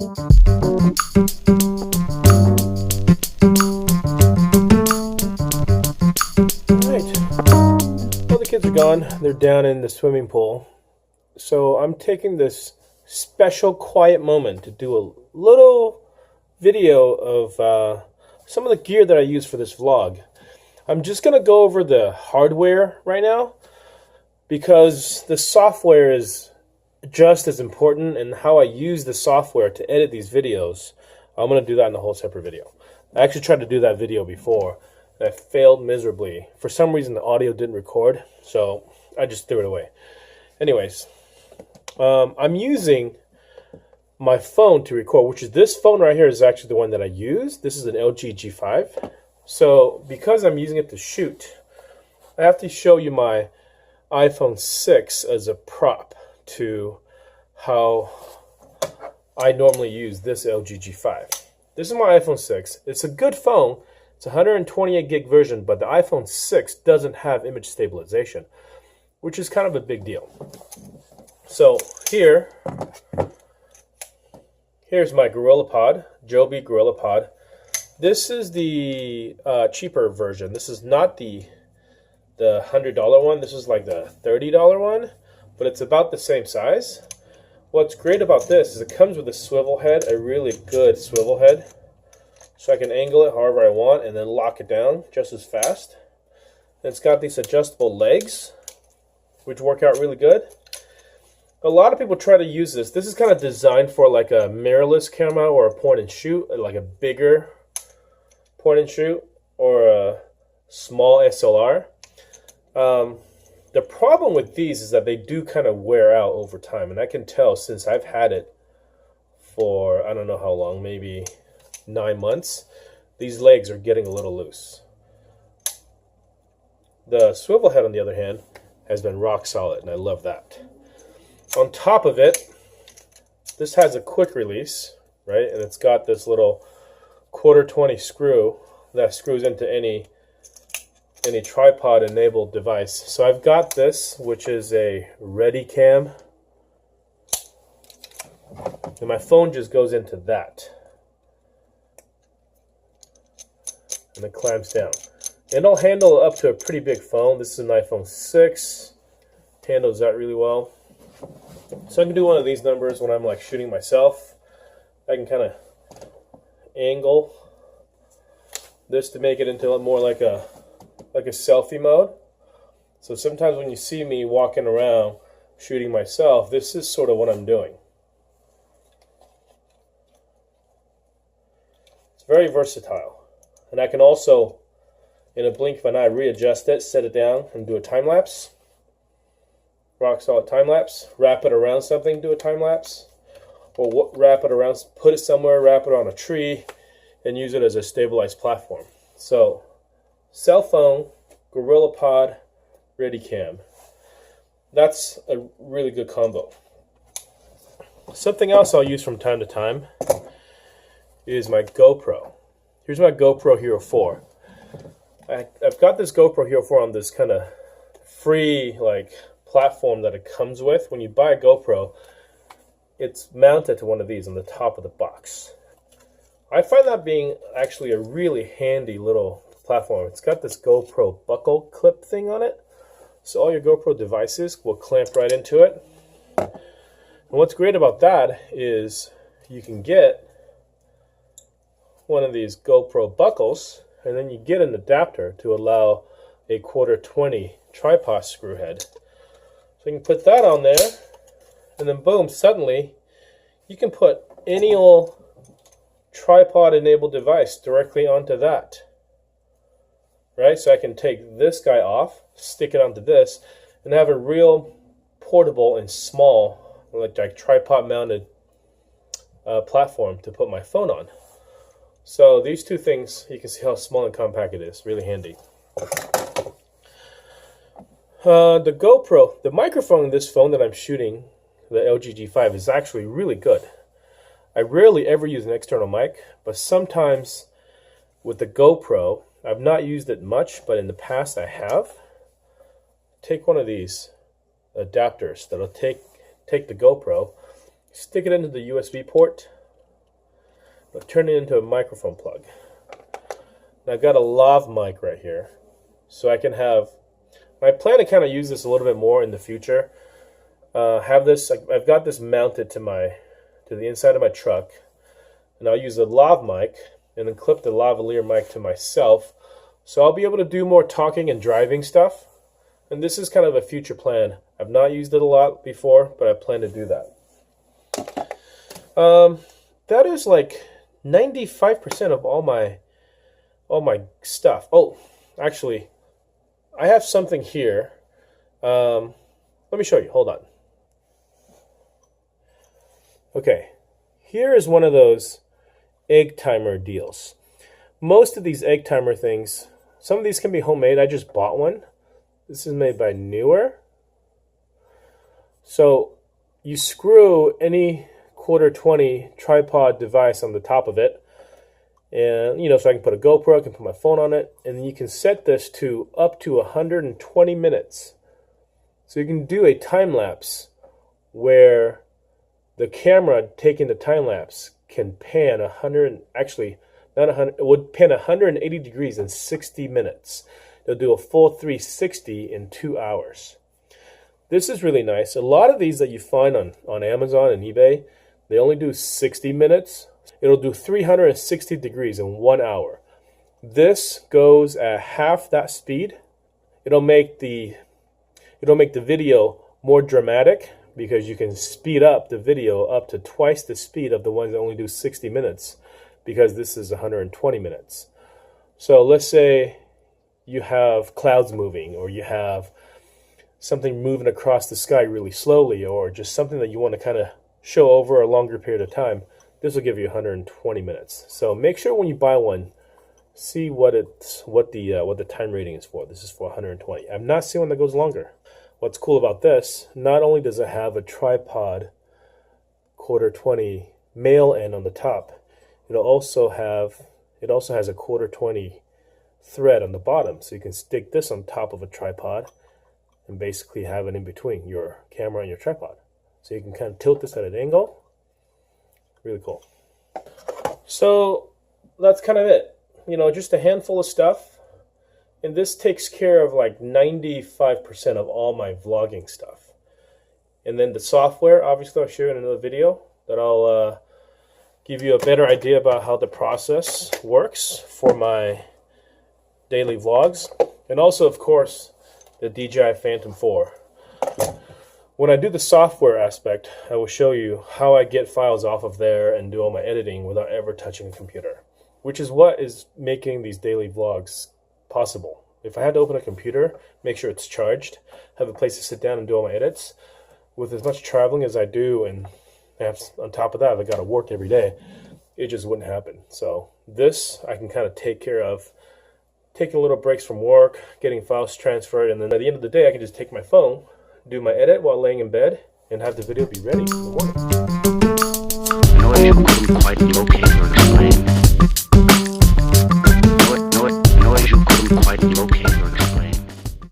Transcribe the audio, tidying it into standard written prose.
Alright, all the kids are gone. They're down in the swimming pool. So I'm taking this special quiet moment to do a little video of some of the gear that I use for this vlog. I'm just going to go over the hardware right now because the software is just as important, and how I use the software to edit these videos. I'm going to do that in a whole separate video. I actually tried to do that video before and I failed miserably. For some reason the audio didn't record, so I just threw it away. Anyways, I'm using my phone to record, which is this phone right here is actually the one that I use. This is an LG G5. So because I'm using it to shoot, I have to show you my iPhone 6 as a prop to how I normally use this LG G5. This is my iPhone 6. It's a good phone. It's a 128 gig version, but the iPhone 6 doesn't have image stabilization, which is kind of a big deal. So here's my GorillaPod, Joby GorillaPod. This is the cheaper version. This is not the $100 one. This is like the $30 one, but it's about the same size. What's great about this is it comes with a swivel head, a really good swivel head, so I can angle it however I want and then lock it down just as fast. And it's got these adjustable legs, which work out really good. A lot of people try to use this. This is kind of designed for like a mirrorless camera or a point and shoot, like a bigger point and shoot or a small SLR. The problem with these is that they do kind of wear out over time, and I can tell since I've had it for I don't know how long, maybe 9 months. These legs are getting a little loose. The swivel head, on the other hand, has been rock solid, and I love that. On top of it, this has a quick release, right? And it's got this little 1/4-20 screw that screws into any tripod enabled device. So I've got this, which is a ready cam, and my phone just goes into that and it clamps down. It'll handle up to a pretty big phone. This is an iPhone 6. Handles that really well. So I can do one of these numbers when I'm like shooting myself. I can kind of angle this to make it into more like a selfie mode. So sometimes when you see me walking around shooting myself, this is sort of what I'm doing. It's very versatile. And I can also, in a blink of an eye, readjust it, set it down, and do a time lapse. Rock solid time lapse. Wrap it around something, do a time lapse. Or wrap it around, put it somewhere, wrap it on a tree, and use it as a stabilized platform. So, cell phone, GorillaPod, ReadyCam. That's a really good combo. Something else I'll use from time to time is my GoPro. Here's my GoPro Hero 4. I've got this GoPro Hero 4 on this kind of free platform that it comes with. When you buy a GoPro, it's mounted to one of these on the top of the box. I find that being actually a really handy little platform. It's got this GoPro buckle clip thing on it, so all your GoPro devices will clamp right into it. And what's great about that is you can get one of these GoPro buckles, and then you get an adapter to allow a 1/4-20 tripod screw head. So you can put that on there, and then boom, suddenly you can put any old tripod enabled device directly onto that. Right? So I can take this guy off, stick it onto this, and have a real portable and small, like tripod mounted platform to put my phone on. So these two things, you can see how small and compact it is. Really handy. The GoPro, the microphone in this phone that I'm shooting, the LG G5, is actually really good. I rarely ever use an external mic, but sometimes with the GoPro, I've not used it much, but in the past I have. Take one of these adapters that'll take the GoPro, stick it into the USB port, turn it into a microphone plug. And I've got a lav mic right here, so I can have. I plan to kind of use this a little bit more in the future. Have this. I've got this mounted to the inside of my truck, and I'll use the lav mic and then clip the lavalier mic to myself, so I'll be able to do more talking and driving stuff. And this is kind of a future plan. I've not used it a lot before, but I plan to do that. That is like 95% of all my stuff. Oh, actually, I have something here. Let me show you. Hold on. Okay, here is one of those egg timer deals. Most of these egg timer things, some of these can be homemade. I just bought one. This is made by Neewer. So you screw any 1/4-20 tripod device on the top of it, and so I can put a GoPro, I can put my phone on it, and you can set this to up to 120 minutes. So you can do a time lapse where the camera taking the time lapse can pan 100, actually not 100, it would pan 180 degrees in 60 minutes. They'll do a full 360 in 2 hours. This is really nice. A lot of these that you find on Amazon and eBay, they only do 60 minutes. It'll do 360 degrees in 1 hour. This goes at half that speed. It'll make the video more dramatic because you can speed up the video up to twice the speed of the ones that only do 60 minutes because this is 120 minutes. So let's say you have clouds moving, or you have something moving across the sky really slowly, or just something that you want to kind of show over a longer period of time. This will give you 120 minutes. So make sure when you buy one, see what the time rating is for. This is for 120. I've not seen one that goes longer. What's cool about this, not only does it have a tripod 1/4-20 male end on the top, it also has a 1/4-20 thread on the bottom, so you can stick this on top of a tripod and basically have it in between your camera and your tripod. So you can kind of tilt this at an angle. Really cool. So that's kind of it. Just a handful of stuff. And this takes care of like 95% of all my vlogging stuff. And then the software, obviously I'll share in another video that I'll give you a better idea about how the process works for my daily vlogs. And also, of course, the DJI Phantom 4. When I do the software aspect, I will show you how I get files off of there and do all my editing without ever touching a computer, which is what is making these daily vlogs possible. If I had to open a computer, make sure it's charged, have a place to sit down and do all my edits, with as much traveling as I do, and on top of that, I've got to work every day, it just wouldn't happen. So this I can kind of take care of, taking little breaks from work, getting files transferred, and then at the end of the day, I can just take my phone, do my edit while laying in bed, and have the video be ready in the morning. I know if you couldn't quite locate